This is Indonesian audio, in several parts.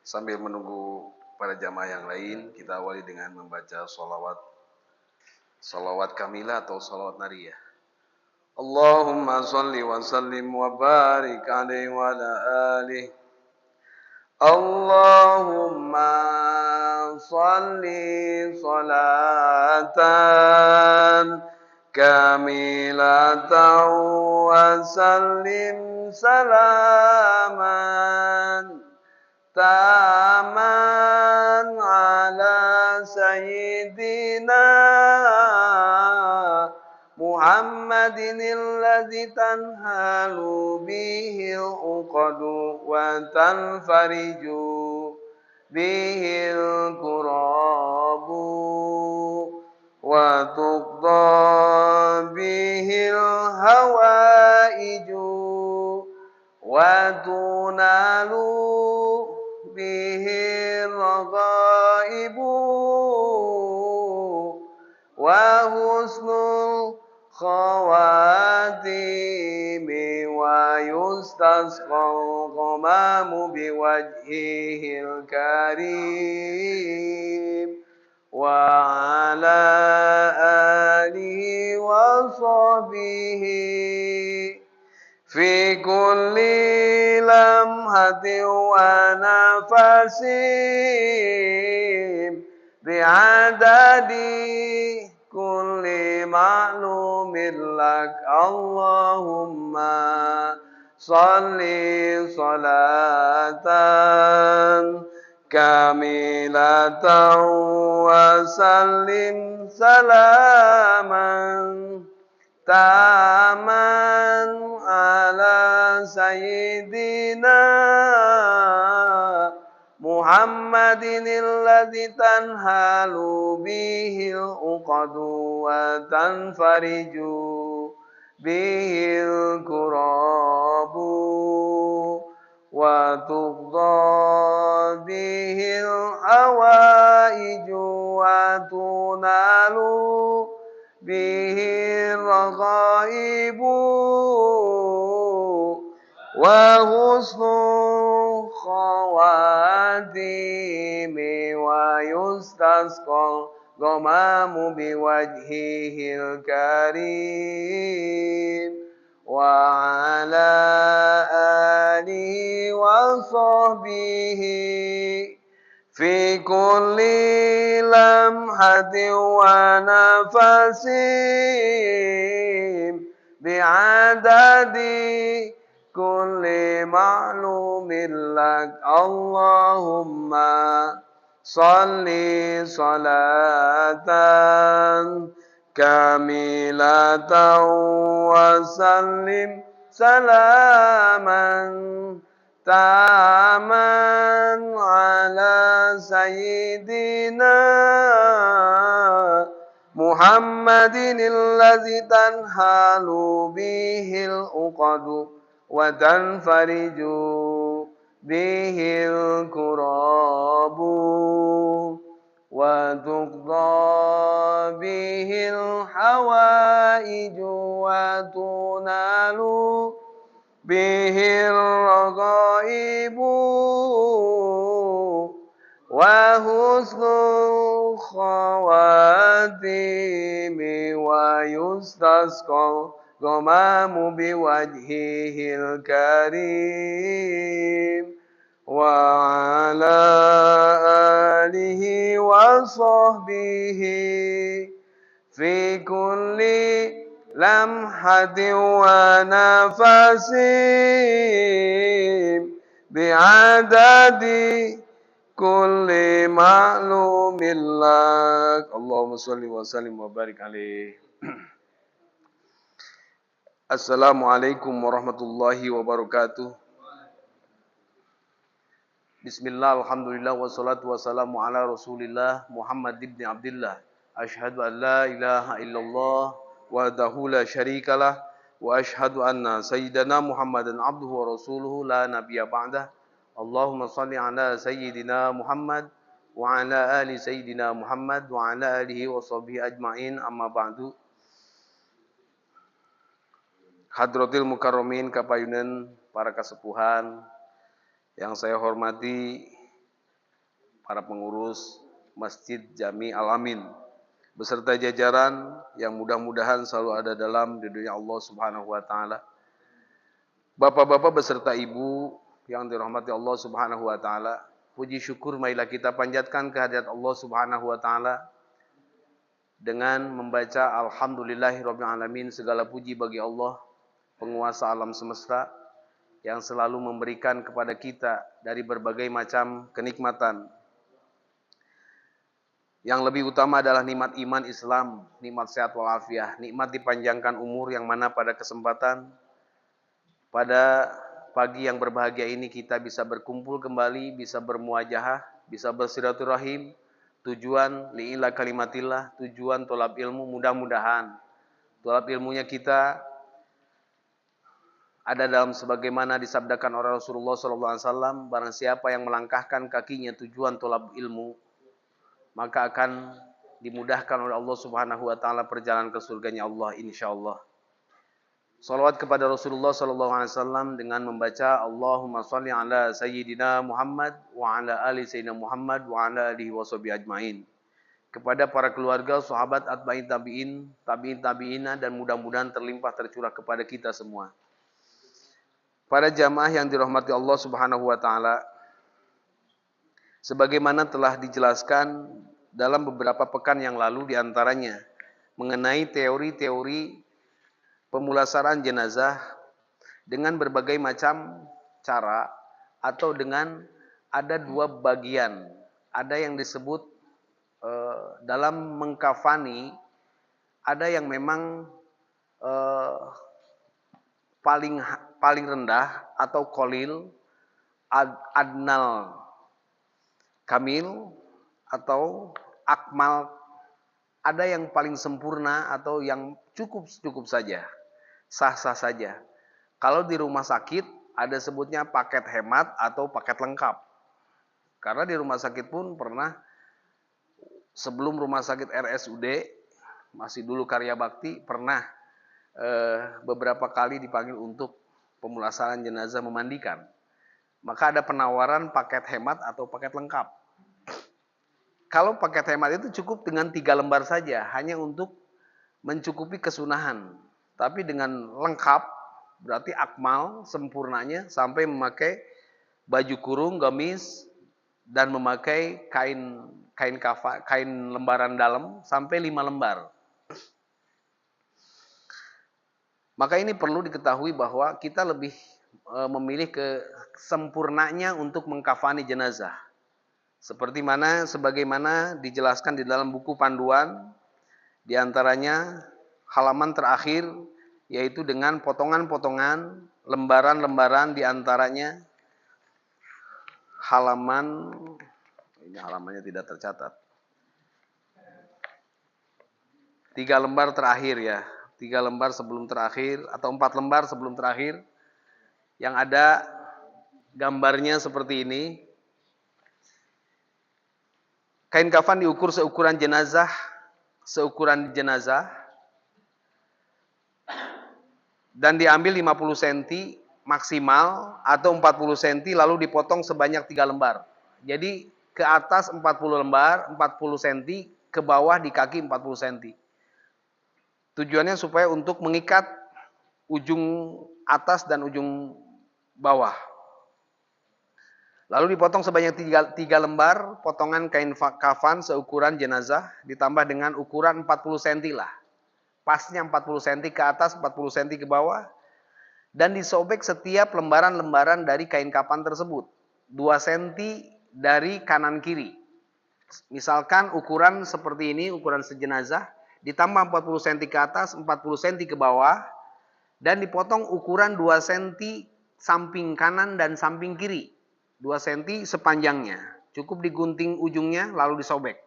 Sambil menunggu para jamaah yang lain, kita awali dengan membaca salawat kamilah atau salawat nariyah. Allahumma salli wa sallim wa barik alaihi wa ala alihi. Allahumma salli salatan kamilatan wa sallim salaman taman ala sayyidina Muhammadin alladzi tanhalu bihi al-uqadu wa tanfariju bihi al-kurabu wa tuqda bihi al-hawaiju wa tunalu bihi al-ghaibu wa husnul khawatimi wa yustasqal ghamamu biwajhihil karim wa ala alihi wa sahbihi fi kulli lamhatin wa nafasin bi'adadi kulli ma'lumin lak. Allahumma salli salatan kamilatan wa sallim salaman taman ala sayyidina Muhammadin alladzi tanhalu bihi al-uqadu wa tanfariju bihi al-kurabu wa tuqda bihi al-hawaiju wa tunalu bihi al-ghaibu wa husnul khawatimi wa yustasqal ghamamu biwajhihil karim wa ala alihi wa sahbihi fi kulli lamhatin wa nafasin bi'adadi kulli ma'lumin lak. Allahumma salli salatan kamilatan wa sallim salaman taman ala sayyidina Muhammadin alladzi tanhalu bihi al-uqadu wa tanfariju bihi al-kurabu wa tuqda bihi al-hawaiju wa tunalu bihi al-ghaibu wa husnul khawatimi wa yustasqal ghamamu biwajhihil karim wa ala alihi wa sahbihi fi kulli lamhatin wa nafasin bi'adadi kulli ma'lumin lak. Allahumma shalli wa sallim wa barik alaihi. Assalamualaikum warahmatullahi wabarakatuh. Bismillah, alhamdulillah, wassalatu wassalamu ala rasulillah Muhammad ibn Abdillah. Ashhadu an la ilaha illallah wahdahu la syarikalah wa ashhadu anna sayyidana Muhammadan abduhu wa rasuluhu la nabiyya ba'dah. Allahumma salli ala sayyidina Muhammad wa ala ali sayyidina Muhammad wa ala alihi wa sahbihi ajma'in, amma ba'du. Hadratil mukarramin kapayunan para kasepuhan yang saya hormati, para pengurus Masjid Jami Al-Amin beserta jajaran yang mudah-mudahan selalu ada dalam ridhonya Allah Subhanahu wa taala. Bapak-bapak beserta ibu yang dirahmati Allah Subhanahu wa taala, puji syukur marilah kita panjatkan kehadirat Allah Subhanahu wa taala dengan membaca alhamdulillahirabbil alamin. Segala puji bagi Allah, penguasa alam semesta, yang selalu memberikan kepada kita dari berbagai macam kenikmatan. Yang lebih utama adalah nikmat iman Islam, nikmat sehat walafiat, nikmat dipanjangkan umur, yang mana pada kesempatan pada pagi yang berbahagia ini kita bisa berkumpul kembali, bisa bermuajahah, bisa bersilaturahim, tujuan li'ila kalimatillah, tujuan tolab ilmu. Mudah-mudahan tolab ilmunya kita ada dalam sebagaimana disabdakan oleh Rasulullah SAW, barang siapa yang melangkahkan kakinya tujuan tolab ilmu, maka akan dimudahkan oleh Allah Subhanahu wa taala perjalanan ke surganya Allah, insyaallah. Salawat kepada Rasulullah SAW dengan membaca Allahumma shalli ala sayyidina Muhammad wa ala ali sayyidina Muhammad wa ala alihi washabihi ajmain. Kepada para keluarga, sahabat, atba'in tabi'in, tabi'in tabi'ina, dan mudah-mudahan terlimpah tercurah kepada kita semua. Para jamaah yang dirahmati Allah Subhanahu wa taala, sebagaimana telah dijelaskan dalam beberapa pekan yang lalu di antaranya mengenai teori-teori pemulasaraan jenazah dengan berbagai macam cara atau dengan ada dua bagian. Ada yang disebut dalam mengkafani, ada yang memang paling rendah atau qalil, adnal kamil, atau akmal. Ada yang paling sempurna atau yang cukup saja, sah-sah saja. Kalau di rumah sakit ada sebutnya paket hemat atau paket lengkap. Karena di rumah sakit pun pernah, sebelum rumah sakit RSUD, masih dulu Karya Bakti, pernah beberapa kali dipanggil untuk pemulasaran jenazah memandikan. Maka ada penawaran paket hemat atau paket lengkap. Kalau paket hemat itu cukup dengan 3 lembar saja, hanya untuk mencukupi kesunahan. Tapi dengan lengkap berarti akmal, sempurnanya, sampai memakai baju kurung, gamis, dan memakai kain lembaran dalam sampai 5 lembar. Maka ini perlu diketahui bahwa kita lebih memilih kesempurnanya untuk mengkafani jenazah. Sebagaimana dijelaskan di dalam buku panduan, di antaranya halaman terakhir, yaitu dengan potongan-potongan, lembaran-lembaran, di antaranya halaman, ini halamannya tidak tercatat, 3 lembar terakhir ya. 3 lembar sebelum terakhir atau 4 lembar sebelum terakhir, yang ada gambarnya seperti ini. Kain kafan diukur seukuran jenazah dan diambil 50 cm maksimal atau 40 cm, lalu dipotong sebanyak 3 lembar. Jadi ke atas 40 lembar, 40 cm, ke bawah di kaki 40 cm. Tujuannya supaya untuk mengikat ujung atas dan ujung bawah. Lalu dipotong sebanyak 3 lembar potongan kain kafan seukuran jenazah, ditambah dengan ukuran 40 cm lah. Pasnya 40 cm ke atas, 40 cm ke bawah. Dan disobek setiap lembaran-lembaran dari kain kafan tersebut. 2 cm dari kanan kiri. Misalkan ukuran seperti ini, ukuran sejenazah, ditambah 40 cm ke atas, 40 cm ke bawah, dan dipotong ukuran 2 cm samping kanan dan samping kiri. 2 cm sepanjangnya. Cukup digunting ujungnya lalu disobek.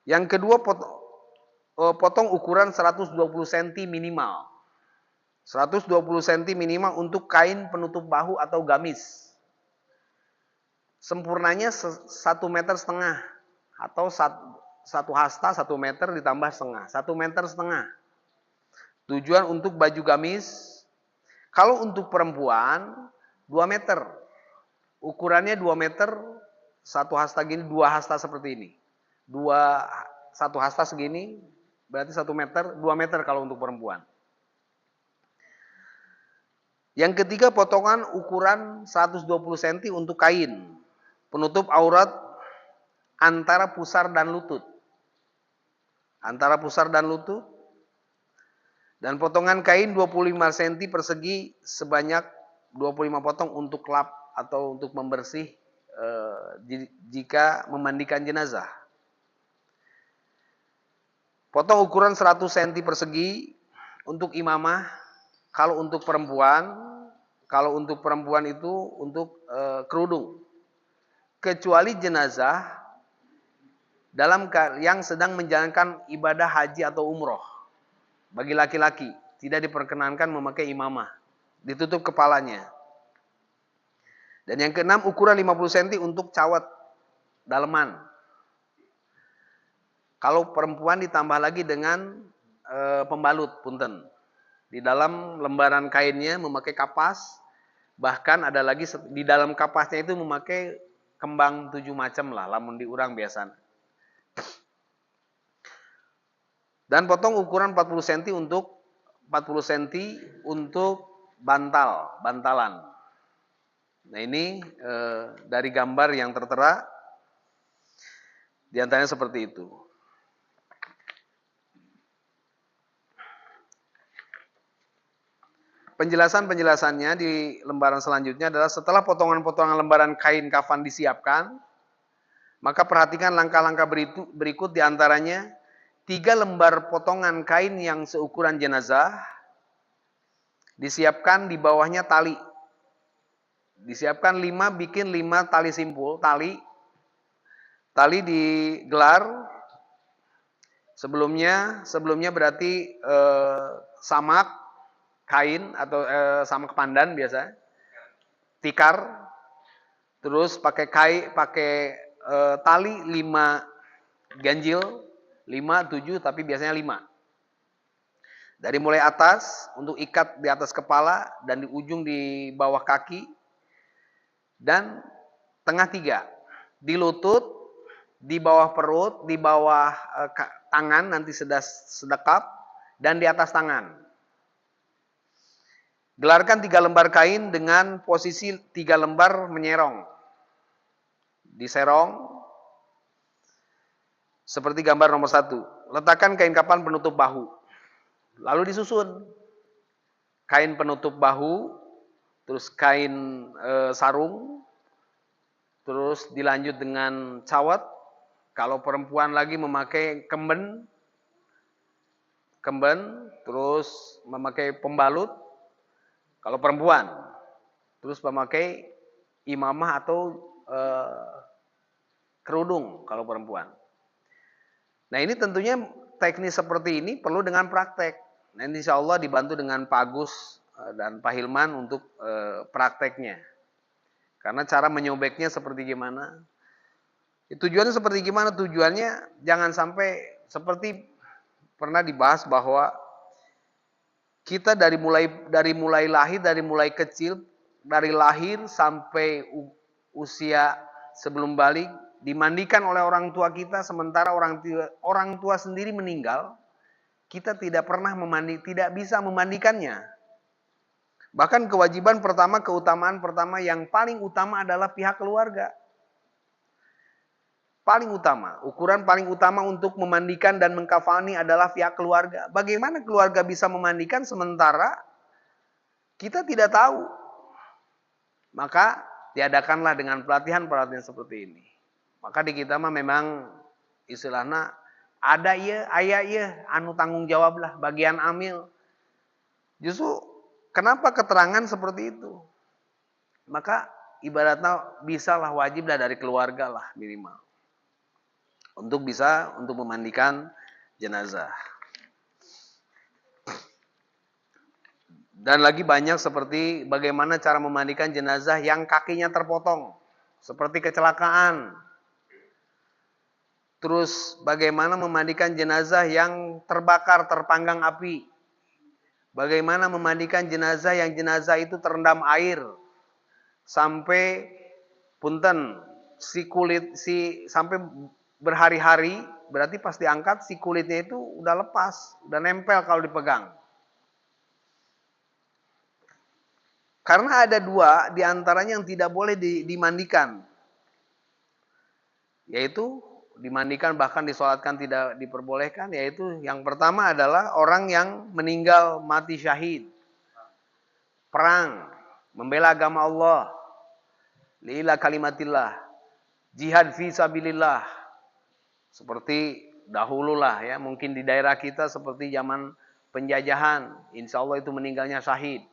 Yang kedua, potong ukuran 120 cm minimal. 120 cm minimal untuk kain penutup bahu atau gamis. Sempurnanya 1,5 meter atau 1 hasta 1 meter ditambah setengah, 1,5 meter. Tujuan untuk baju gamis. Kalau untuk perempuan 2 meter. Ukurannya 2 meter, 1 hasta gini, 2 hasta seperti ini. 1 hasta segini berarti 1 meter, 2 meter kalau untuk perempuan. Yang ketiga, potongan ukuran 120 cm untuk kain penutup aurat antara pusar dan lutut. Antara pusar dan lutut. Dan potongan kain 25 cm persegi sebanyak 25 potong untuk lap atau untuk membersih jika memandikan jenazah. Potong ukuran 100 cm persegi untuk imamah. Kalau untuk perempuan itu untuk kerudung. Kecuali jenazah dalam yang sedang menjalankan ibadah haji atau umroh. Bagi laki-laki tidak diperkenankan memakai imamah, ditutup kepalanya. Dan yang keenam, ukuran 50 cm untuk cawat daleman. Kalau perempuan ditambah lagi dengan pembalut, punten. Di dalam lembaran kainnya memakai kapas, bahkan ada lagi di dalam kapasnya itu memakai kembang 7 macam lah, lamun diurang biasa. Dan potong ukuran 40 cm untuk bantalan. Nah ini dari gambar yang tertera, diantaranya seperti itu. Penjelasannya di lembaran selanjutnya adalah setelah potongan-potongan lembaran kain kafan disiapkan, maka perhatikan langkah-langkah berikut diantaranya 3 lembar potongan kain yang seukuran jenazah, disiapkan di bawahnya tali. Disiapkan 5, bikin 5 tali simpul, tali digelar. Sebelumnya berarti samak kain atau samak pandan biasa, tikar, terus pakai tali 5 ganjil, 5, 7, tapi biasanya 5. Dari mulai atas untuk ikat di atas kepala dan di ujung di bawah kaki dan tengah 3. Di lutut, di bawah perut, di bawah tangan nanti sedekap dan di atas tangan. Gelarkan 3 lembar kain dengan posisi 3 lembar menyerong. Diserong seperti gambar nomor 1. Letakkan kain kafan penutup bahu. Lalu disusun kain penutup bahu, terus kain sarung, terus dilanjut dengan cawat. Kalau perempuan lagi memakai kemben, terus memakai pembalut. Kalau perempuan, terus memakai imamah atau kerudung kalau perempuan. Nah ini tentunya teknis seperti ini perlu dengan praktek. Nah insya Allah dibantu dengan Pak Agus dan Pak Hilman untuk prakteknya. Karena cara menyobeknya seperti gimana. Tujuannya seperti gimana? Tujuannya jangan sampai seperti pernah dibahas bahwa kita dari mulai lahir, dari mulai kecil, dari lahir sampai usia sebelum balik, dimandikan oleh orang tua kita, sementara orang tua sendiri meninggal, kita tidak bisa memandikannya. Bahkan keutamaan pertama yang paling utama adalah pihak keluarga. Paling utama, ukuran paling utama untuk memandikan dan mengkafani adalah pihak keluarga. Bagaimana keluarga bisa memandikan sementara kita tidak tahu? Maka tiadakanlah dengan pelatihan-pelatihan seperti ini. Maka di kita mah memang istilahnya ada ya, aya ya, anu tanggung jawab lah, bagian amil. Justru kenapa keterangan seperti itu? Maka ibaratnya bisalah, wajiblah dari keluarga lah minimal. Untuk bisa untuk memandikan jenazah. Dan lagi banyak seperti bagaimana cara memandikan jenazah yang kakinya terpotong. Seperti kecelakaan. Terus bagaimana memandikan jenazah yang terbakar, terpanggang api. Bagaimana memandikan jenazah yang jenazah itu terendam air. Sampai punten si kulit sampai berhari-hari, berarti pas diangkat si kulitnya itu udah lepas, udah nempel kalau dipegang. Karena ada dua diantaranya yang tidak boleh dimandikan. Yaitu dimandikan bahkan disolatkan tidak diperbolehkan. Yaitu yang pertama adalah orang yang meninggal mati syahid. Perang, membela agama Allah. Li'ila kalimatillah. Jihad fi sabilillah. Seperti dahulu lah ya. Mungkin di daerah kita seperti zaman penjajahan. Insya Allah itu meninggalnya syahid.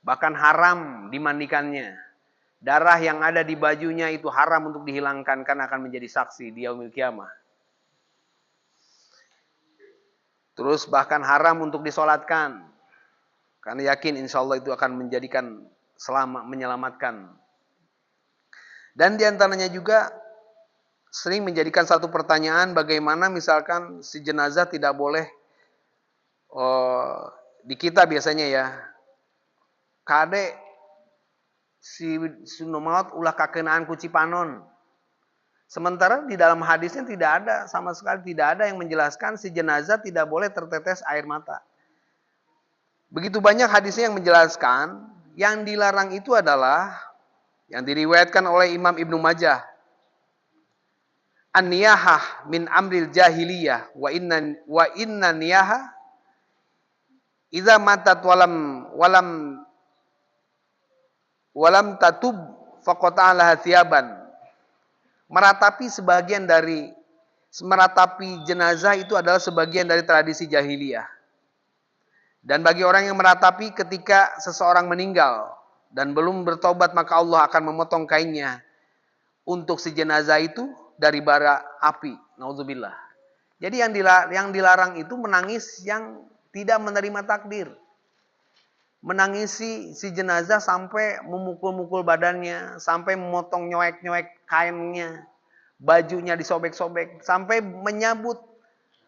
Bahkan haram dimandikannya. Darah yang ada di bajunya itu haram untuk dihilangkan karena akan menjadi saksi di yaumil kiamah. Terus bahkan haram untuk disolatkan. Karena yakin insya Allah itu akan menjadikan menyelamatkan. Dan diantaranya juga sering menjadikan satu pertanyaan bagaimana misalkan si jenazah tidak boleh di kita biasanya ya. Kade si sunomaut ulah kakenaan ku Cipanon. Sementara di dalam hadisnya tidak ada, sama sekali tidak ada yang menjelaskan si jenazah tidak boleh tertetes air mata. Begitu banyak hadisnya yang menjelaskan, yang dilarang itu adalah yang diriwayatkan oleh Imam Ibnu Majah. An-niyahah min amril jahiliyah wa inna niyahah idza matat walam tatub faqata'alaha thiyaban. Meratapi jenazah itu adalah sebagian dari tradisi jahiliyah. Dan bagi orang yang meratapi ketika seseorang meninggal dan belum bertobat maka Allah akan memotong kainnya untuk si jenazah itu dari bara api. Nauzubillah. Jadi yang dilarang itu menangis yang tidak menerima takdir. Menangisi si jenazah sampai memukul-mukul badannya, sampai memotong nyoek-nyoek kainnya, bajunya disobek-sobek, sampai menyambut,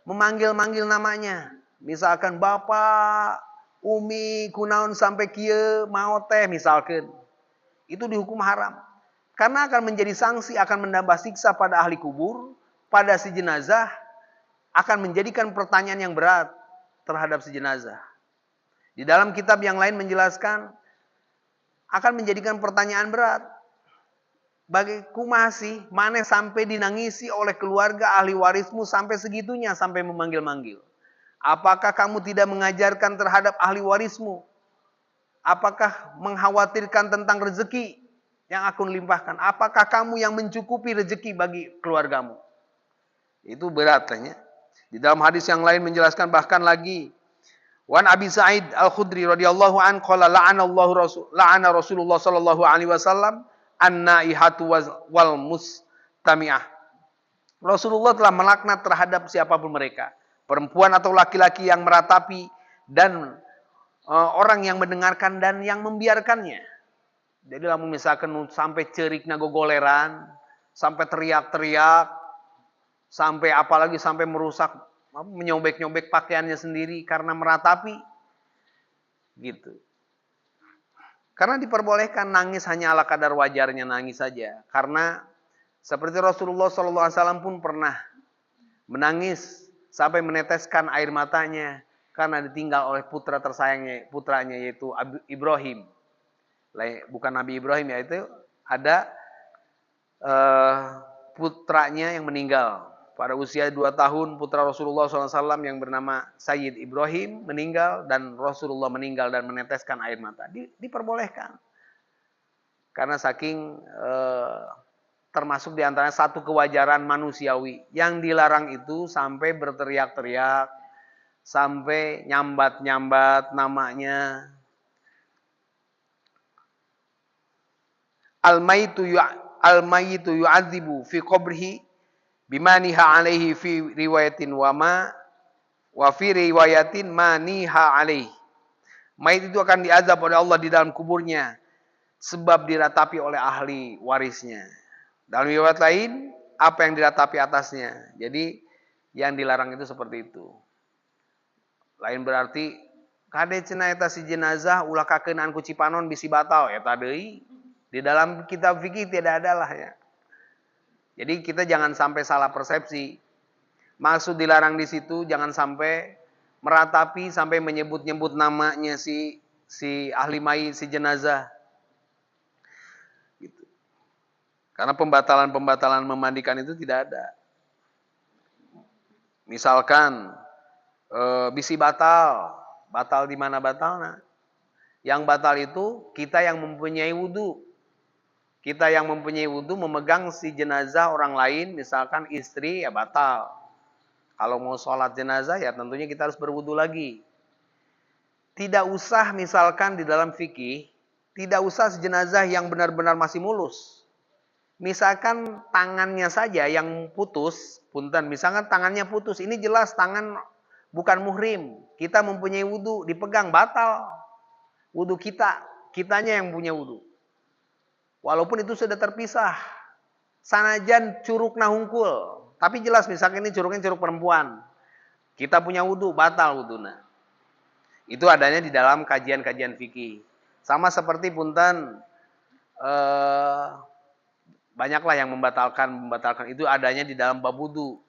memanggil-manggil namanya. Misalkan Bapak, Umi, kunaon sampai kieu mau teh misalkan. Itu dihukum haram. Karena akan menjadi sanksi, akan menambah siksa pada ahli kubur, pada si jenazah, akan menjadikan pertanyaan yang berat terhadap si jenazah. Di dalam kitab yang lain menjelaskan akan menjadikan pertanyaan berat. Bagi kumasi, mana sampai dinangisi oleh keluarga ahli warismu sampai segitunya, sampai memanggil-manggil. Apakah kamu tidak mengajarkan terhadap ahli warismu? Apakah mengkhawatirkan tentang rezeki yang aku limpahkan? Apakah kamu yang mencukupi rezeki bagi keluargamu? Itu beratnya. Di dalam hadis yang lain menjelaskan bahkan lagi Wan Abi Sa'id Al-Khudri radhiyallahu an qala la'ana Rasulullah sallallahu alaihi wasallam an-naihatu wal mustami'ah. Rasulullah telah melaknat terhadap siapapun mereka, perempuan atau laki-laki yang meratapi dan orang yang mendengarkan dan yang membiarkannya. Jadi lamun misalkan sampai cerikna gogoleran, sampai teriak-teriak, sampai apalagi sampai merusak menyobek-nyobek pakaiannya sendiri karena meratapi gitu. Karena diperbolehkan nangis hanya ala kadar wajarnya nangis saja. Karena seperti Rasulullah SAW pun pernah menangis sampai meneteskan air matanya karena ditinggal oleh putra tersayangnya, putranya yaitu Ibrahim. Bukan Nabi Ibrahim, yaitu ada putranya yang meninggal. Pada usia 2 tahun putra Rasulullah SAW yang bernama Sayyid Ibrahim meninggal dan Rasulullah meninggal dan meneteskan air mata. Diperbolehkan. Karena saking termasuk diantaranya satu kewajaran manusiawi. Yang dilarang itu sampai berteriak-teriak, sampai nyambat-nyambat namanya. Al-mayyitu yu'adzibu fi qabrihi bimaniha alaihi fi riwayatin wa fi riwayatin maniha alaihi. Mayit itu akan diazab oleh Allah di dalam kuburnya sebab diratapi oleh ahli warisnya. Dalam riwayat lain, apa yang diratapi atasnya. Jadi yang dilarang itu seperti itu. Lain berarti kade cenah eta si jenazah ulah kakeunaan ku Cipanon bisi batal eta deui. Di dalam kitab fikih tidak ada lah ya. Jadi kita jangan sampai salah persepsi. Maksud dilarang di situ jangan sampai meratapi sampai menyebut-nyebut namanya si ahli mayit, si jenazah. Gitu. Karena pembatalan-pembatalan memandikan itu tidak ada. Misalkan bisi batal di mana batalnya? Yang batal itu kita yang mempunyai wudu. Kita yang mempunyai wudu memegang si jenazah orang lain, misalkan istri ya batal. Kalau mau sholat jenazah ya tentunya kita harus berwudu lagi. Tidak usah misalkan di dalam fikih, tidak usah jenazah yang benar-benar masih mulus. Misalkan tangannya saja yang putus, punten, misalkan tangannya putus, ini jelas tangan bukan muhrim. Kita mempunyai wudu, dipegang batal. Wudu kitanya yang punya wudu. Walaupun itu sudah terpisah. Sanajan curug nahungkul. Tapi jelas misalkan ini curugnya curug perempuan. Kita punya wudu, batal wuduna. Itu adanya di dalam kajian-kajian fikih. Sama seperti punten banyaklah yang membatalkan itu adanya di dalam bab wudu.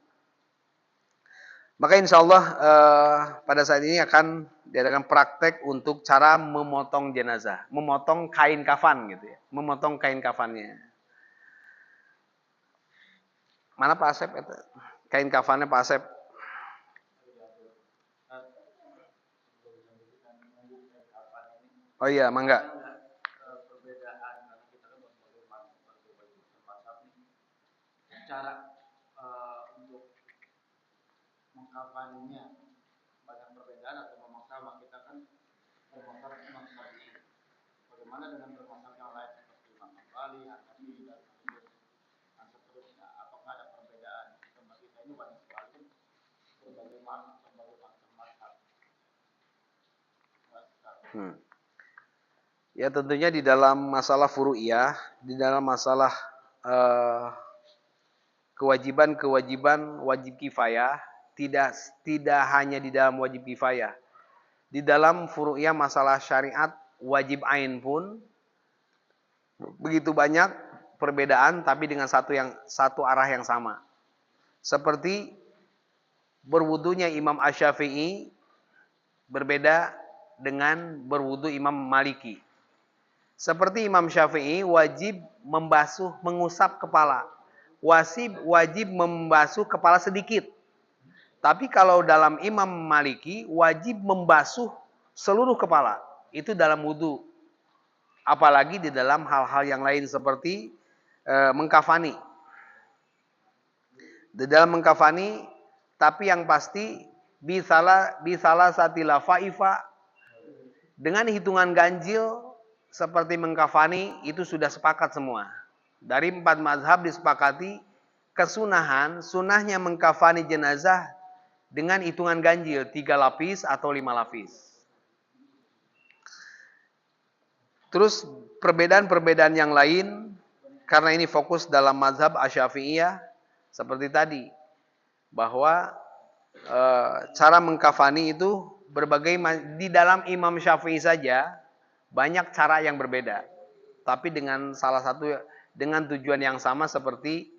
Maka insya Allah pada saat ini akan diadakan praktek untuk cara memotong jenazah, memotong kain kafan gitu ya, memotong kain kafannya. Mana Pak Asep? Kain kafannya Pak Asep. Oh iya, mangga. Cara untuk mengkafaninya banyak perbedaan atau memaksa kita kan bermaksud Imam Syafi'i. Bagaimana dengan bermaksud yang lain seperti Imam Ghazali, Hanafi dan seterusnya? Apakah ada perbedaan? Tempat kita ini banyak sekali berbagai macam mazhab. Ya tentunya di dalam masalah furu'iyah, di dalam masalah kewajiban wajib kifayah, tidak hanya di dalam wajib kifayah. Di dalam furu'iyah masalah syariat wajib ain pun begitu banyak perbedaan tapi dengan satu arah yang sama. Seperti berwudunya Imam Asy-Syafi'i berbeda dengan berwudu Imam Maliki. Seperti Imam Syafi'i wajib mengusap kepala. Wajib membasuh kepala sedikit. Tapi kalau dalam Imam Maliki wajib membasuh seluruh kepala. Itu dalam wudu. Apalagi di dalam hal-hal yang lain seperti mengkafani. Di dalam mengkafani, tapi yang pasti bisalah satila faifa dengan hitungan ganjil seperti mengkafani itu sudah sepakat semua. Dari 4 mazhab disepakati sunahnya mengkafani jenazah dengan hitungan ganjil 3 lapis atau 5 lapis. Terus perbedaan-perbedaan yang lain karena ini fokus dalam mazhab Asy-Syafi'iyah seperti tadi bahwa cara mengkafani itu berbagai di dalam Imam Syafi'i saja banyak cara yang berbeda. Tapi dengan salah satu dengan tujuan yang sama seperti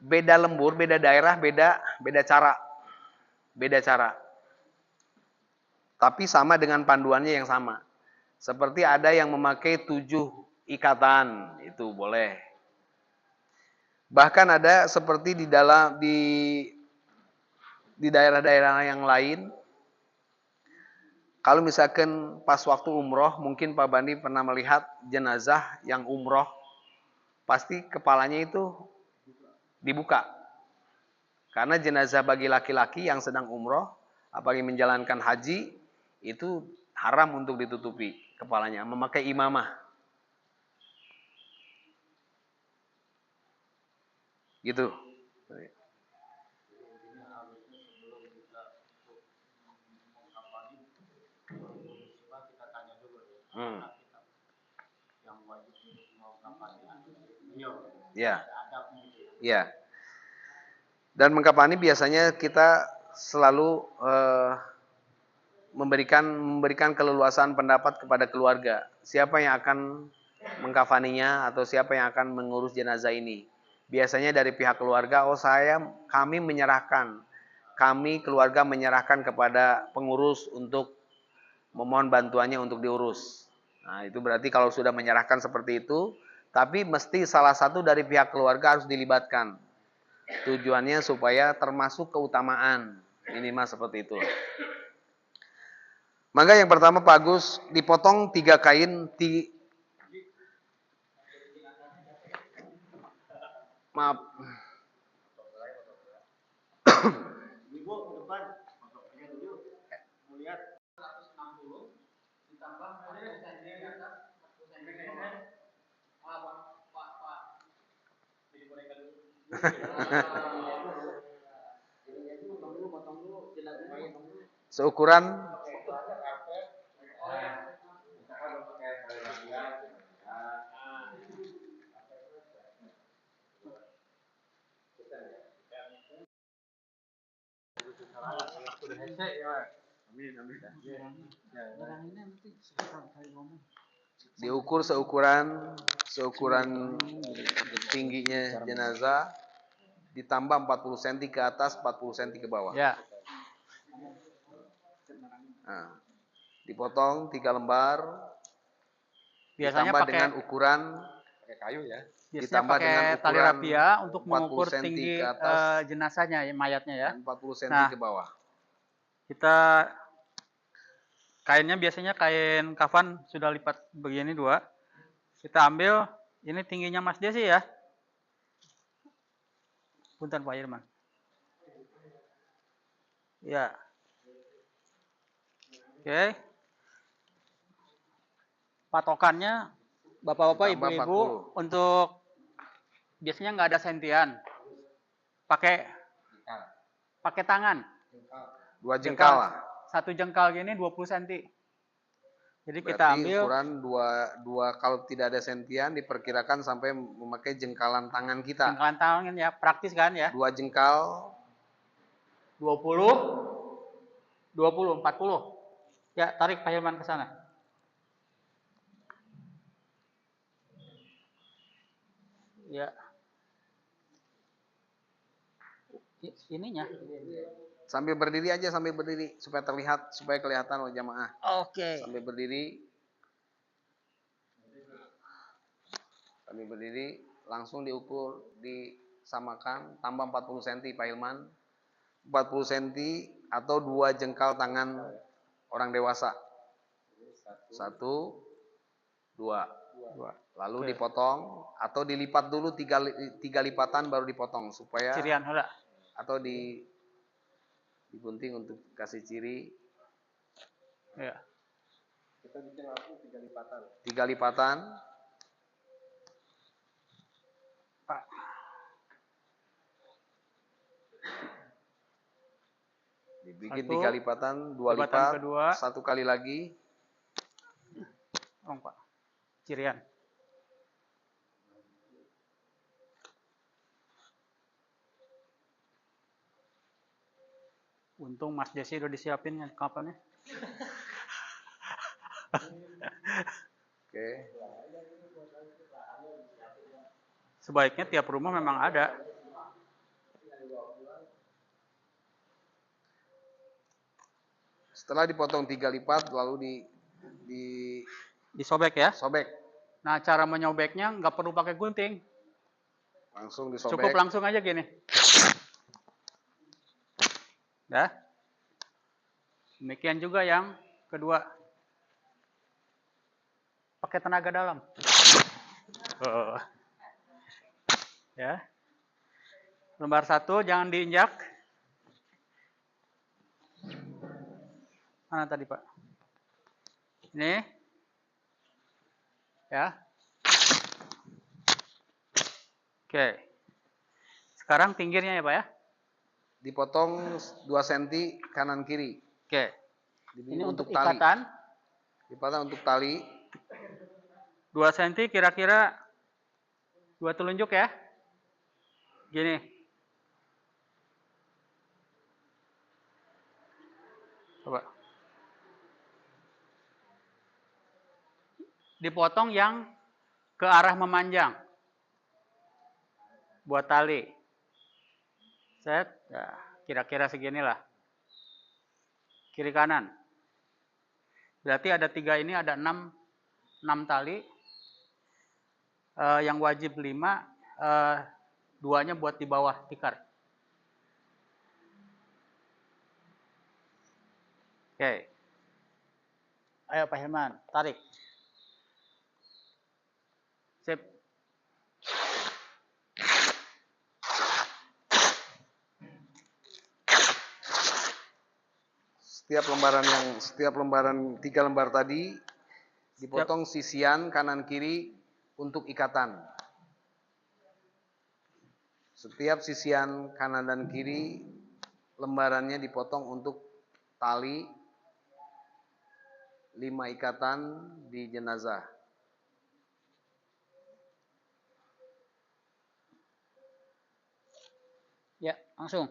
beda lembur, beda daerah, beda cara. Beda cara. Tapi sama dengan panduannya yang sama. Seperti ada yang memakai 7 ikatan, itu boleh. Bahkan ada seperti di daerah-daerah yang lain Kalau misalkan pas waktu umroh, mungkin Pak Bandi pernah melihat jenazah yang umroh, pasti kepalanya itu dibuka. Karena jenazah bagi laki-laki yang sedang umroh, apalagi menjalankan haji, itu haram untuk ditutupi kepalanya, memakai imamah. Gitu. Intinya harusnya sebelum kita untuk mengkafani musibah kita tanya dulu ya. Karena kita yang wajib untuk mengkafani beliau. Ya. Ada adabnya itu ya. Ya. Dan mengkafani biasanya kita selalu memberikan keleluasaan pendapat kepada keluarga. Siapa yang akan mengkafaninya atau siapa yang akan mengurus jenazah ini. Biasanya dari pihak keluarga, kami menyerahkan. Kami keluarga menyerahkan kepada pengurus untuk memohon bantuannya untuk diurus. Nah, itu berarti kalau sudah menyerahkan seperti itu, tapi mesti salah satu dari pihak keluarga harus dilibatkan. Tujuannya supaya termasuk keutamaan. Minimal seperti itu. Maka yang pertama Pak Agus, dipotong 3 kain. Maaf. Ibu ke depan, fotonya dulu. Melihat 160 ditambah 40 cm di atas, 40 cm. Pak. Jadi boneka dulu. Potong dulu, jenazahnya potong dulu. Seukuran diukur seukuran tingginya jenazah ditambah 40 cm ke atas, 40 cm ke bawah. Ya. Nah, dipotong 3 lembar. Biasanya ditambah pakai dengan ukuran kayu ya. Biasanya Ditambah pakai dengan tali ukuran rapia untuk 40 mengukur cm tinggi ke atas jenazahnya, mayatnya ya. dan 40 cm Nah, ke bawah. Kita kainnya biasanya kain kafan sudah lipat begini 2. Kita ambil ini tingginya Mas Desi ya. Punten Pak Irman. Ya. Oke. Patokannya Bapak-bapak, Tambah Ibu-ibu 40. untuk biasanya nggak ada sentian. Pakai tangan. 2 jengkal lah. 1 jengkal gini 20 cm. Jadi Berarti kita ambil ukuran 2 kalau tidak ada sentian diperkirakan sampai memakai jengkalan tangan kita. jengkalan tangan ya, praktis kan ya. 2 jengkal 20, 40. Ya, tarik Pak Hilman ke sana. Ya. Ininya. sambil berdiri aja, supaya kelihatan oleh jamaah. Oke. Sambil berdiri langsung diukur, disamakan, tambah 40 cm Pak Hilman. 40 cm atau 2 jengkal tangan orang dewasa. 1, 2. Lalu dipotong atau dilipat dulu 3 lipatan baru dipotong supaya Cirian hela. atau digunting untuk kasih ciri. Ya. Kita bikin langsung 3 lipatan. 3 lipatan. Pak. Dibikin 1, 3 lipatan, 2 lipatan lipat, kedua. 1 kali lagi. Pak. Cirian. Untung Mas Desi udah disiapin kapannya. Oke. Sebaiknya tiap rumah memang ada. Setelah dipotong 3 lipat lalu Disobek ya. disobek. Nah, cara menyobeknya nggak perlu pakai gunting. Langsung disobek. Cukup langsung aja gini. Ya. Demikian juga yang kedua. Pakai tenaga dalam. Oh. Ya. Lembar 1 jangan diinjak. Mana tadi, Pak? Ini. Ya. Oke. Sekarang pinggirnya ya, Pak ya? Dipotong 2 cm kanan kiri. Oke. Ini untuk tali. ikatan. Dipotong untuk tali. 2 cm kira-kira 2 telunjuk ya. Gini. Coba. Dipotong yang ke arah memanjang. Buat tali. Set. Ya, kira-kira seginilah. Kiri kanan. Berarti ada 3 ini, ada 6 tali. Yang wajib 5, 2-nya buat di bawah tikar. Oke. Ayo Pak Hilman, tarik. Sip. Setiap lembaran 3 lembar tadi dipotong sisian kanan kiri untuk ikatan. Setiap sisian kanan dan kiri lembarannya dipotong untuk tali 5 ikatan di jenazah. Ya, langsung.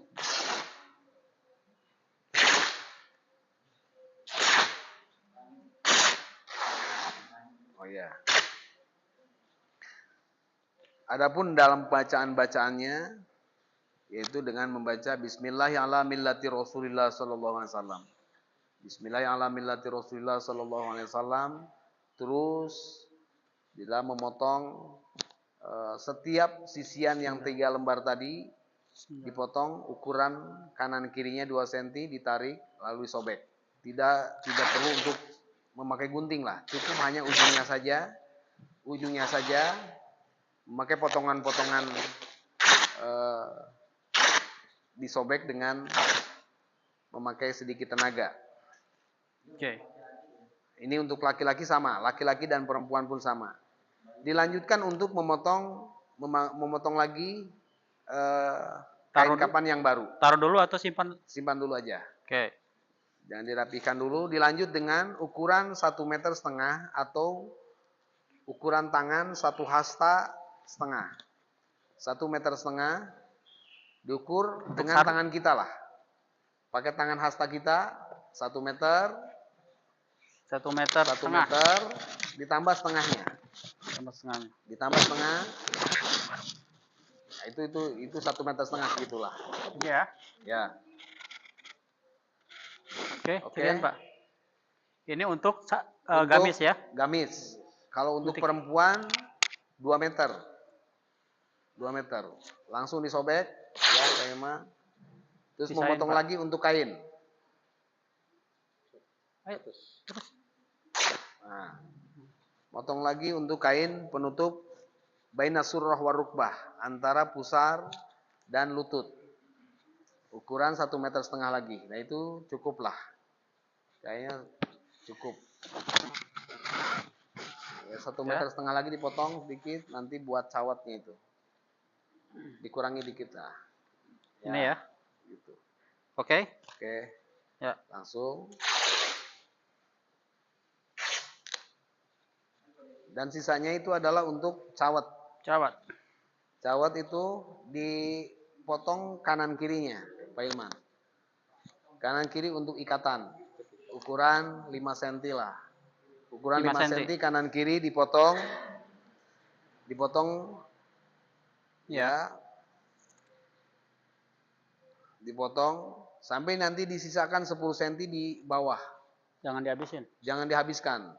Oh ya. Adapun dalam bacaan-bacaannya yaitu dengan membaca Bismillahirrahmanirrahim Rasulullah sallallahu alaihi wasallam. Bismillahirrahmanirrahim Rasulullah sallallahu alaihi wasallam. Terus bila memotong setiap sisian yang 3 lembar tadi dipotong ukuran kanan kirinya 2 cm, ditarik lalu disobek. Tidak perlu untuk memakai gunting lah, cukup hanya ujungnya saja memakai potongan-potongan disobek dengan memakai sedikit tenaga. Oke. Ini untuk laki-laki sama, laki-laki dan perempuan pun sama. Dilanjutkan untuk memotong lagi kain kapan yang baru. Taruh dulu atau simpan? Simpan dulu aja. Oke. Jangan dirapikan dulu. Dilanjut dengan ukuran 1,5 meter atau ukuran tangan 1 hasta setengah. 1,5 meter diukur Untuk dengan tangan kita lah. Pakai tangan hasta kita 1 meter. 1 meter 1 setengah. meter ditambah setengahnya. Ditambah setengah. Nah, itu 1,5 meter segitulah. Iya. Ya. Oke, Oke. sekian Pak. Ini untuk Untuk gamis ya. Gamis. Kalau untuk perempuan 2 meter. 2 meter. Langsung disobek ya, tema. Terus Sisain, memotong Pak. lagi untuk kain. Ayo, terus. Nah, potong lagi untuk kain penutup baina surrah wa rukbah, antara pusar dan lutut. Ukuran 1,5 meter lagi. Nah, itu cukup lah. Kayaknya cukup. Ya, 1,5 meter lagi dipotong sedikit, nanti buat cawatnya itu. Dikurangi dikit lah. Ya, Ini ya. Gitu. Oke. Oke. Ya. Langsung. Dan sisanya itu adalah untuk cawat. Cawat. Cawat itu dipotong kanan kirinya, Pak Ilman. Kanan kiri untuk ikatan. Ukuran 5 cm lah. Ukuran 5 cm kanan kiri dipotong. Ya. Dipotong sampai nanti disisakan 10 cm di bawah. Jangan dihabisin. Jangan dihabiskan.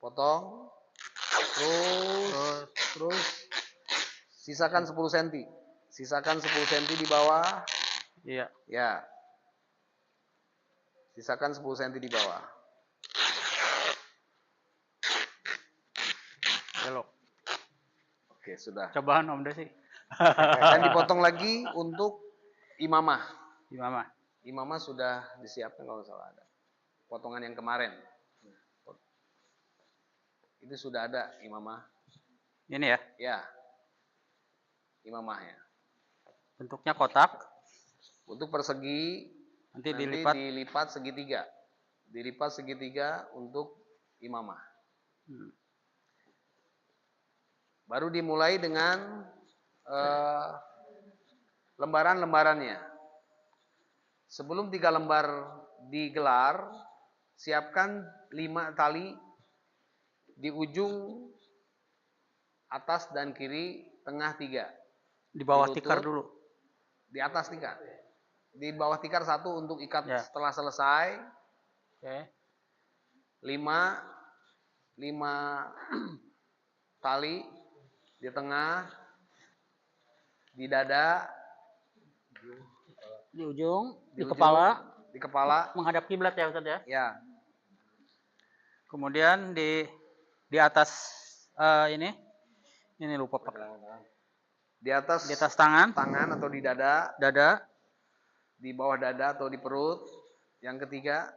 Potong. Terus sisakan 10 cm. Sisakan 10 cm di bawah. Iya. Ya. Sisakan 10 cm di bawah. belok. Oke, sudah. Cobaan Om Desi. Dan dipotong lagi untuk imamah. Gimana? Imamah sudah disiapkan kalau nggak salah ada. Potongan yang kemarin. Itu sudah ada imamah. Ini ya, Ya. Imamahnya. bentuknya kotak, Untuk persegi nanti nanti dilipat. dilipat segitiga. Dilipat segitiga untuk imamah. Hmm. Baru dimulai dengan lembaran-lembarannya. Sebelum 3 lembar digelar, siapkan 5 tali di ujung atas dan kiri, tengah 3. Di bawah Di tikar lutut, dulu. di atas tikar. Di bawah tikar 1 untuk ikat Ya. setelah selesai. Oke. 5 tali di tengah, di dada, Di ujung, di ujung, kepala, di kepala. menghadap kiblat ya Ustaz ya. Ya, Kemudian di atas ini lupa Pak. di atas Di atas tangan, atau di dada, dada, di bawah dada atau di perut. Yang ketiga,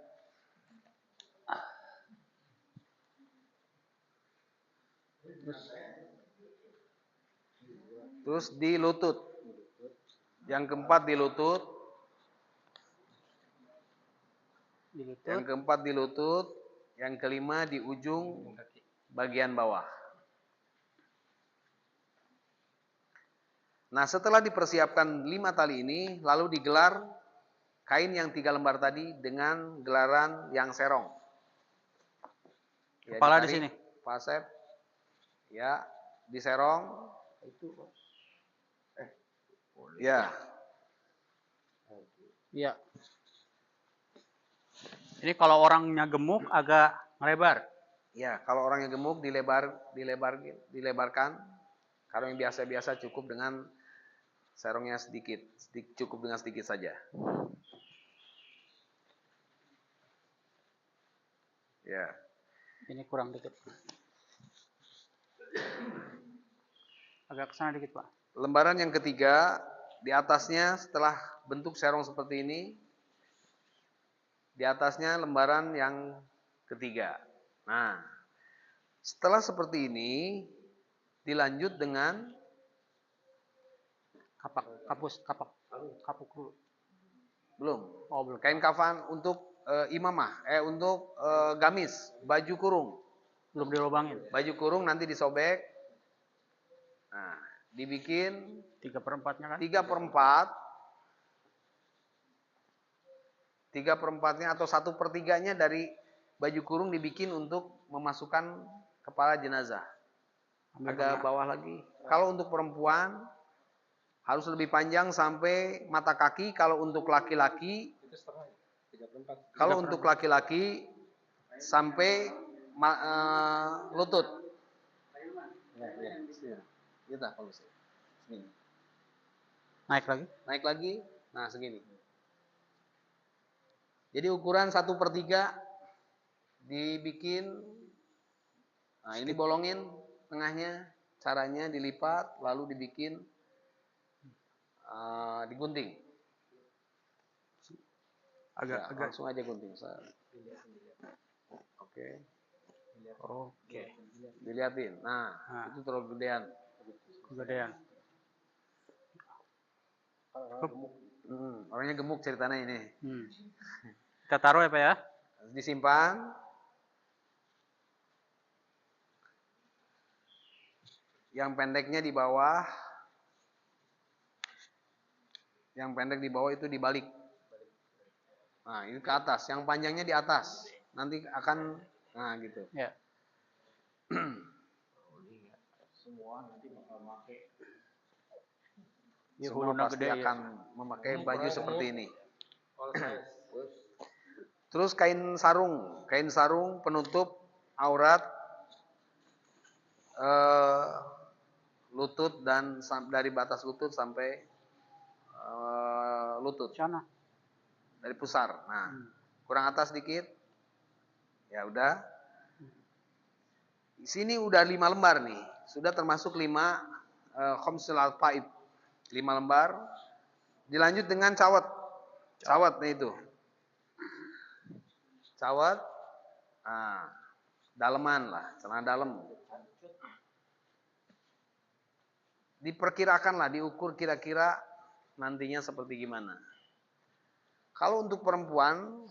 terus di lutut. Yang keempat di lutut. di lutut. Yang keempat di lutut. Yang kelima di ujung bagian bawah. Nah, setelah dipersiapkan 5 tali ini, lalu digelar kain yang 3 lembar tadi dengan gelaran yang serong. Ya, Kepala di ditarik, sini. Pasep. Ya, diserong. Ya. Iya. Ini kalau orangnya gemuk agak melebar. Ya, kalau orangnya gemuk dilebarkan. Kalau yang biasa-biasa cukup dengan serongnya sedikit, cukup dengan sedikit saja. Ya. Ini kurang dikit. Agak kesana dikit Pak. Lembaran yang ketiga, di atasnya setelah bentuk serong seperti ini, di atasnya lembaran yang ketiga. Nah, setelah seperti ini, dilanjut dengan kapuk dulu. belum. Oh, belum. Kain kafan untuk imamah, untuk gamis, baju kurung. Belum dilobangin. Baju kurung nanti disobek. Nah, dibikin 3/4-nya kan? 3/4. 3/4-nya atau 1/3-nya dari baju kurung dibikin untuk memasukkan kepala jenazah. Agak bawah lagi. Kalau untuk perempuan harus lebih panjang sampai mata kaki. Kalau untuk laki-laki, sampai lutut. Naik lagi. Nah, segini. Jadi ukuran 1/3 dibikin. Nah, ini bolongin tengahnya. Caranya dilipat lalu dibikin digunting. Agak Langsung aja gunting. Oke. Dilihatin. Nah, itu terlalu gedean. Kegedean. Orangnya gemuk ceritanya ini. Kita taruh ya Pak ya. Disimpan. Yang pendeknya di bawah. Yang pendek di bawah itu dibalik. Nah, ini ke atas. Yang panjangnya di atas. Nanti akan, nah gitu. Ya. Semua nanti bakal pakai. Semua pasti akan memakai baju seperti ini. Terus kain sarung penutup aurat lutut dan dari batas lutut sampai lutut. Sana. Dari pusar. Nah, kurang atas dikit. Ya udah. Di sini udah 5 lembar nih, sudah termasuk 5 khamsul alfaib. 5 lembar. Dilanjut dengan cawat. Cawat nih itu. Cawat. Nah, daleman lah, celana dalam. Diperkirakan lah, diukur kira-kira nantinya seperti gimana. Kalau untuk perempuan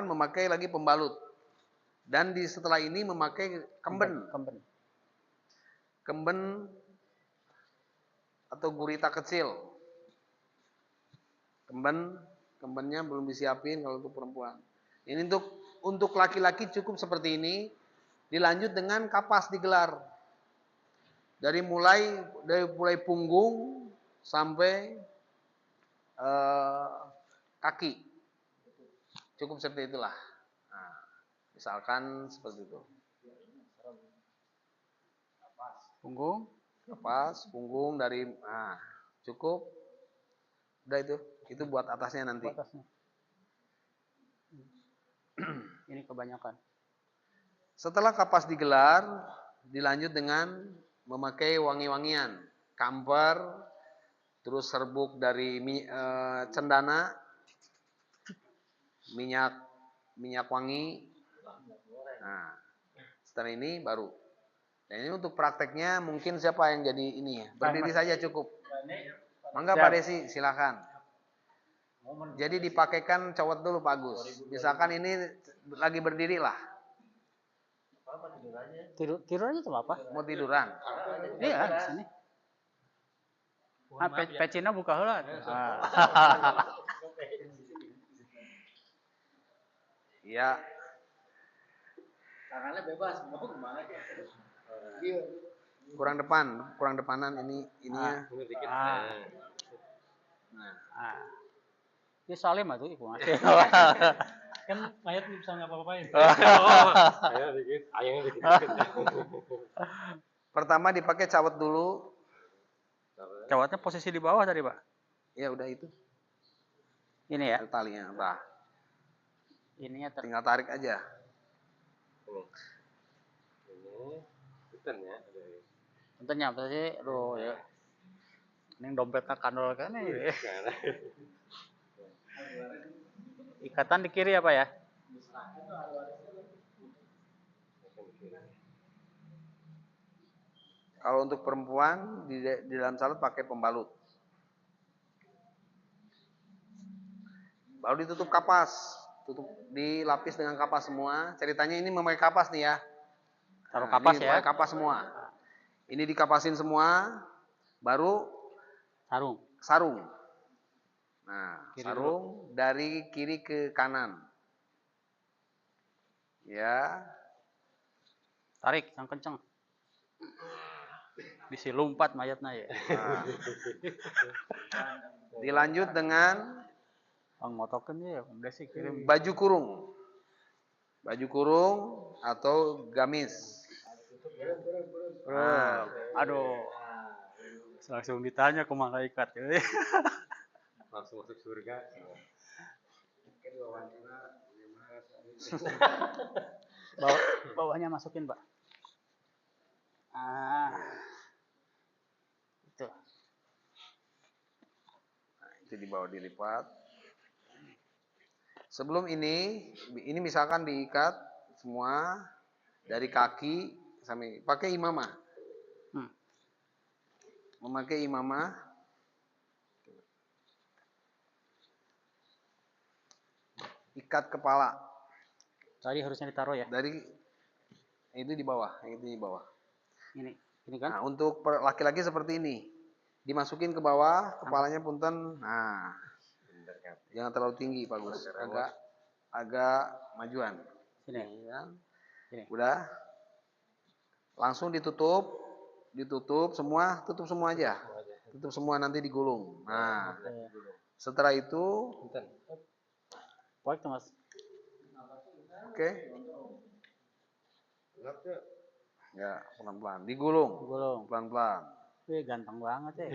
memakai lagi pembalut. Dan setelah ini memakai kemben. Kemben atau gurita kecil. Kembennya belum disiapin kalau untuk perempuan. Ini untuk laki-laki cukup seperti ini. Dilanjut dengan kapas digelar. Dari mulai punggung sampai kaki. Cukup seperti itulah. Nah, misalkan seperti itu. Kapas, punggung dari cukup. Udah itu. Itu buat atasnya nanti. Ini kebanyakan. Setelah kapas digelar, dilanjut dengan memakai wangi-wangian, kamper, terus serbuk dari cendana, minyak wangi. Nah, setelah ini baru. Dan ini untuk prakteknya mungkin siapa yang jadi ini ya? Berdiri saja cukup. Mangga Pak Desi, silakan. Jadi dipakaikan cawat dulu Pak Agus. Misalkan ini lagi berdiri lah. Tidur aja tuh apa? Mau tiduran? Iya, di sini. Pecina buka heula. Iya. Tangannya bebas, mau kemana? Kurang depanan ininya. Nah. Ini salim atuh iku Mas. Kan mayat bisa ngapa-ngapain. Pertama dipakai cawat dulu. Cawatnya posisi di bawah tadi, Pak. Ya udah itu. Ini ya. Talinya, Pak. Ininya Tinggal tarik aja. Tentunya apa sih? Aduh ya. Ini dompetnya kandol kan ya. Ikatan di kiri apa ya? Kalau untuk perempuan di dalam salat pakai pembalut. Baru ditutup kapas, dilapis dengan kapas semua. Ceritanya ini memakai kapas nih ya. Taruh kapas ya. Pakai kapas semua. Ini dikapasin semua, baru sarung. Nah, Kiri sarung dari kiri ke kanan. Ya. Tarik yang kenceng. Bisa lompat mayatnya ya. Nah. Dilanjut dengan Motokeun ya, udah sih kirim. baju kurung. Baju kurung atau gamis. Aduh. Langsung ditanya ke malaikat. Langsung masuk surga. Bawahnya masukin, Pak. Itu. Nah, itu di bawah dilipat. Sebelum ini misalkan diikat semua dari kaki sampai pakai imamah. Memakai imamah. Ikat kepala. Tadi harusnya ditaruh ya. Dari itu di bawah, itu di bawah. Ini kan? Nah, untuk laki-laki seperti ini. Dimasukin ke bawah, kepalanya punten. Nah, jangan terlalu tinggi, Pak Gus. Agak majuan. Sini. Ya. Sini. Udah. Langsung ditutup semua, tutup semua aja. Tutup semua nanti digulung. Nah, setelah itu Baik tuh, Mas. oke. Ya, pelan-pelan. Digulung. Pelan-pelan. Wih, ganteng banget ya.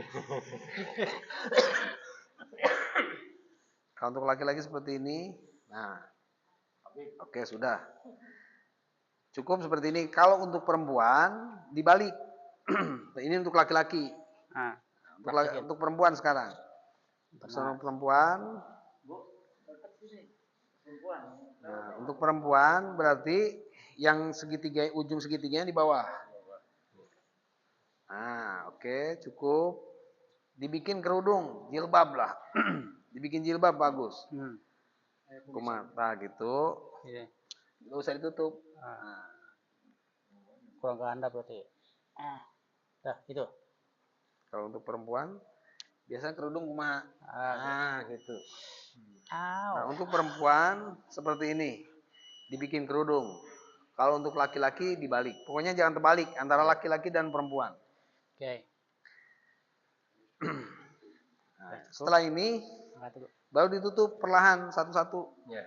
Kalau untuk laki-laki seperti ini, nah, oke sudah. Cukup seperti ini. Kalau untuk perempuan dibalik. Ini untuk laki-laki. Nah, Untuk perempuan sekarang. Untuk perempuan. Nah, untuk perempuan berarti yang segitiga, ujung segitiganya di bawah. Nah, oke, cukup. Dibikin kerudung, jilbab lah. Dibikin jilbab bagus. Kumata gitu. Iya. Nggak usah ditutup. Ah. Kurang ke Anda berarti. Dah, itu. Kalau untuk perempuan biasanya kerudung kumaha. Gitu. Nah, untuk perempuan seperti ini. Dibikin kerudung. Kalau untuk laki-laki dibalik. Pokoknya jangan terbalik antara laki-laki dan perempuan. Oke. Nah, setelah ini baru ditutup perlahan satu-satu. Ya.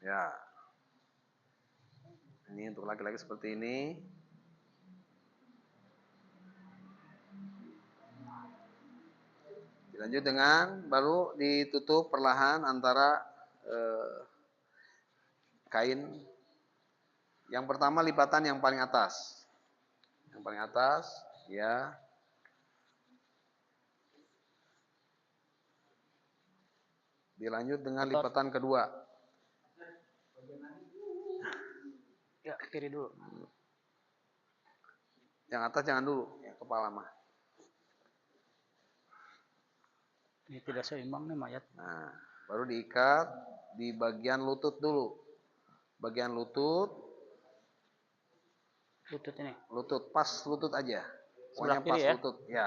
Ya. Ini untuk laki-laki seperti ini. Dilanjut dengan baru ditutup perlahan antara kain. Yang pertama lipatan yang paling atas. Yang paling atas, ya. Dilanjut dengan lipatan kedua. Ya, kiri dulu. Yang atas jangan dulu, yang kepala mah. Ini tidak seimbang nih mayat. Nah, baru diikat di bagian lutut dulu. Bagian lutut. Lutut ini. Lutut, pas lutut aja. Sebelah Pokoknya kiri pas ya? lutut, ya.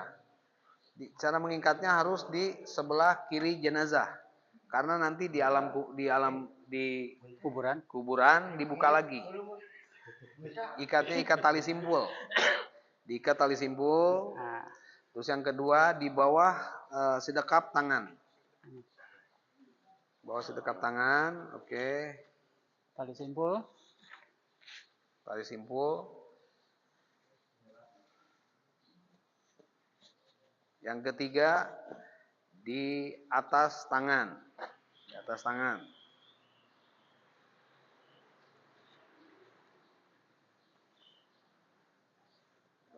Cara mengikatnya harus di sebelah kiri jenazah. Karena nanti di kuburan dibuka lagi. Ikatnya ikat tali simpul. Diikat tali simpul. Nah, Terus yang kedua di bawah sedekap tangan. Bawah sedekap tangan, oke. tali simpul. Tali simpul. Yang ketiga di atas tangan. Di atas tangan.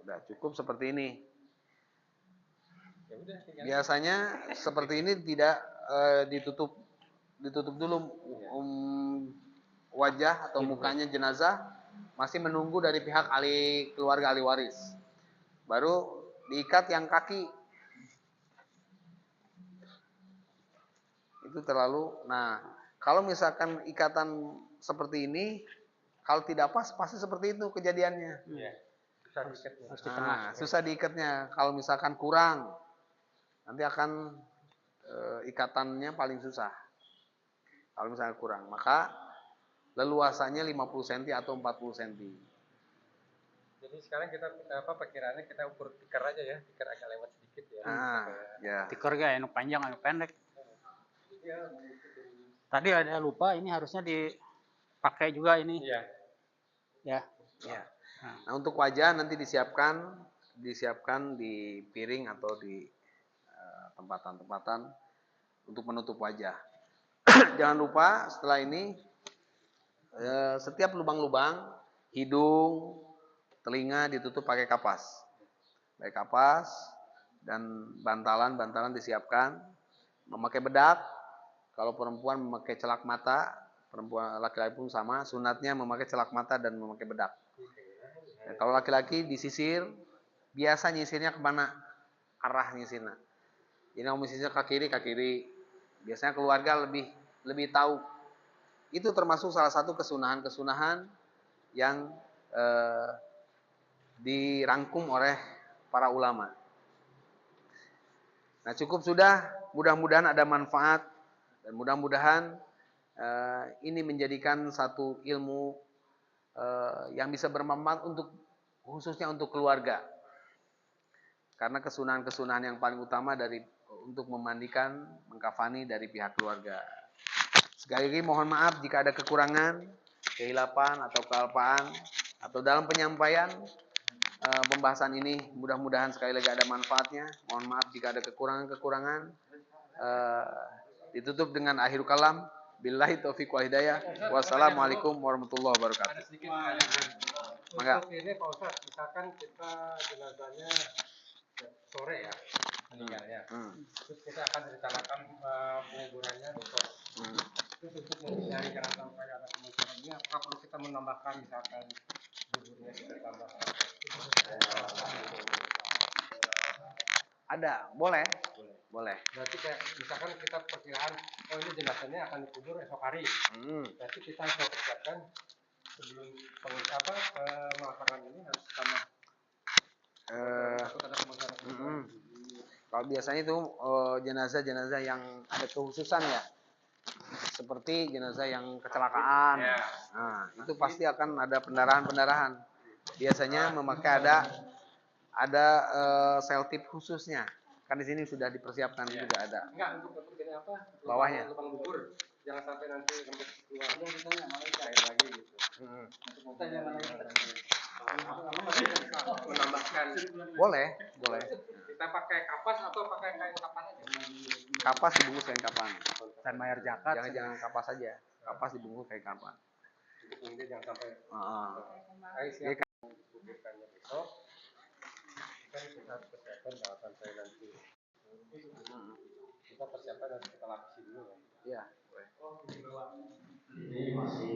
Udah cukup seperti ini. Biasanya seperti ini tidak ditutup dulu wajah atau mukanya jenazah, masih menunggu dari pihak keluarga ahli waris. Baru diikat yang kaki. Itu terlalu. Nah, kalau misalkan ikatan seperti ini, kalau tidak pas pasti seperti itu kejadiannya. Susah diikatnya. Kalau misalkan kurang, nanti akan ikatannya paling susah. Kalau misalnya kurang, maka leluasannya 50 cm atau 40 cm. Jadi sekarang kita perkiraannya kita ukur tikar aja ya, tikar agak lewat sedikit ya. Ya. Tikar gak anu panjang anu pendek. Tadi ada lupa ini harusnya dipakai juga ini. Iya. Ya. Ya. Nah, untuk wajah nanti disiapkan di piring atau di tempatan-tempatan untuk menutup wajah. Jangan lupa setelah ini setiap lubang-lubang hidung, telinga ditutup pakai kapas. Pakai kapas dan bantalan disiapkan. Memakai bedak. Kalau perempuan memakai celak mata, perempuan laki-laki pun sama, sunatnya memakai celak mata dan memakai bedak. Ya, kalau laki-laki disisir, biasa nyisirnya kemana? Arah nyisirnya. Jadi mau nyisir ke kiri. Biasanya keluarga lebih tahu. Itu termasuk salah satu kesunahan yang dirangkum oleh para ulama. Nah, cukup sudah. Mudah-mudahan ada manfaat dan mudah-mudahan ini menjadikan satu ilmu yang bisa bermanfaat khususnya untuk keluarga. Karena kesunahan-kesunahan yang paling utama untuk memandikan, mengkafani dari pihak keluarga. Sekali lagi mohon maaf jika ada kekurangan, kehilapan atau kealpaan atau dalam penyampaian pembahasan ini, mudah-mudahan sekali lagi ada manfaatnya. Mohon maaf jika ada kekurangan-kekurangan. Ditutup dengan akhir kalam. Billahi taufiq wal hidayah. Wassalamualaikum warahmatullahi wabarakatuh. Ada sedikit Maka. untuk ini Pak Ustadz, misalkan kita jenazahnya sore ya meninggalnya, terus kita akan rencanakan penguburannya besok. Terus untuk menghindari jangan sampai ada kemungkinan ini, apakah perlu kita menambahkan misalkan kuburnya kita tambahkan? Ada, boleh. Berarti kayak misalkan kita perkiraan, oh ini jenazahnya akan dikubur esok hari. Berarti kita harus persiapkan sebelum pemakaman ini harus tambah. Kalau biasanya itu jenazah-jenazah yang ada kekhususan ya, seperti jenazah yang kecelakaan. Nah, itu pasti akan ada pendarahan-pendarahan. Biasanya memakai ada sel tip khususnya. Kan di sini sudah dipersiapkan juga ada. Enggak, untuk ini apa? Bawahnya. Lubang bubur. Jangan sampai nanti rembes keluar. Cair lagi gitu. Menambahkan. Boleh. Kita pakai kapas atau pakai kain kapas aja? Kapas dibungkus kain kapan. Dan mayar zakat. Jangan kapas saja. Kapas dibungkus kain kapan. Ini jangan sampai. Ayo siap. Kuburkannya besok. Kan kita harus persiapkan jangan sampai nanti. Kita persiapkan nanti kita lapisi dulu ya. Iya. Ini masih